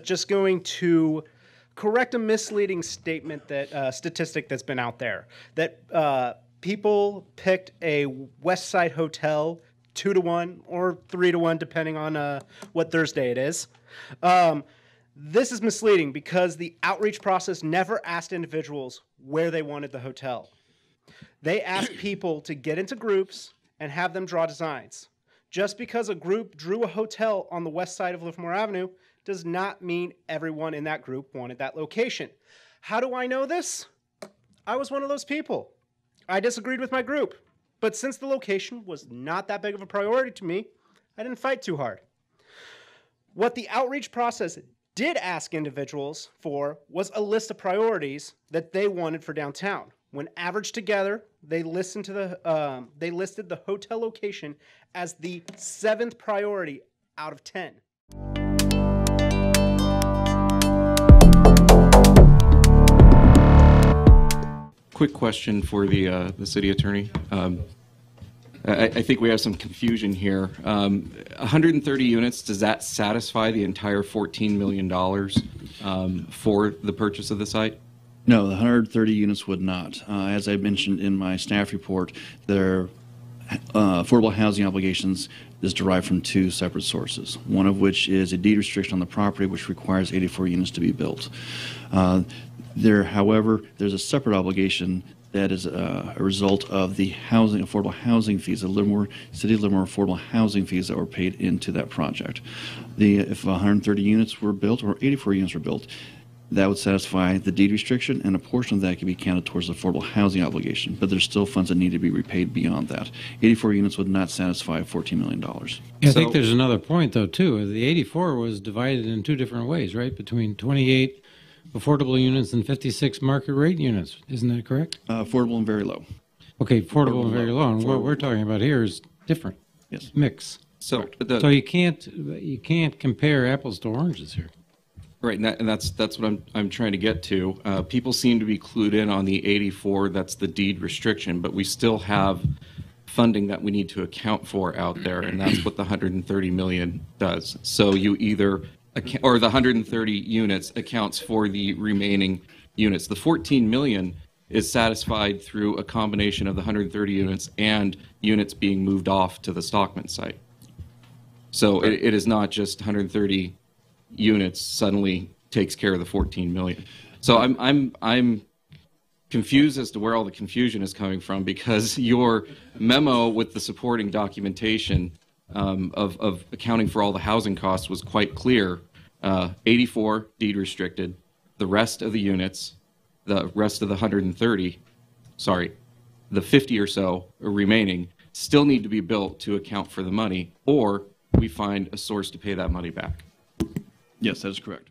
Just going to correct a misleading statement that statistic that's been out there that people picked a West Side hotel 2-1 or 3-1 depending on what Thursday it is. This is misleading because the outreach process never asked individuals where they wanted the hotel. They asked people to get into groups and have them draw designs. Just because a group drew a hotel on the west side of Livermore Avenue does not mean everyone in that group wanted that location. How do I know this? I was one of those people. I disagreed with my group, but since the location was not that big of a priority to me, I didn't fight too hard. What the outreach process did ask individuals for was a list of priorities that they wanted for downtown. When averaged together, they listed the hotel location as the 7th priority out of 10. Quick question for the city attorney. I think we have some confusion here. 130 units, does that satisfy the entire $14 million for the purchase of the site? No, the 130 units would not. As I mentioned in my staff report, their affordable housing obligations is derived from 2 separate sources, one of which is a deed restriction on the property which requires 84 units to be built. However, there's a separate obligation that is a result of the affordable housing fees, the City of Livermore affordable housing fees that were paid into that project. If 130 units were built or 84 units were built, that would satisfy the deed restriction, and a portion of that can be counted towards the affordable housing obligation, but there's still funds that need to be repaid beyond that. 84 units would not satisfy $14 million. I think there's another point, though, too. The 84 was divided in 2 different ways, right? Between 28 affordable units and 56 market rate units. Isn't that correct? Affordable and very low. Okay, affordable and very low. And what we're talking about here is different. Yes. Mix. So you can't compare apples to oranges here. Right, and that's what I'm trying to get to. People seem to be clued in on the 84. That's the deed restriction, but we still have funding that we need to account for out there, and that's what the 130 million does. So you either or the 130 units accounts for the remaining units. The 14 million is satisfied through a combination of the 130 units and units being moved off to the Stockman site. So it is not just 130 units suddenly takes care of the 14 million. So I'm confused as to where all the confusion is coming from, because your memo with the supporting documentation of accounting for all the housing costs was quite clear. 84 deed restricted, the rest of the units, the rest of the 130, the 50 or so remaining still need to be built to account for the money, or we find a source to pay that money back. Yes, that is correct.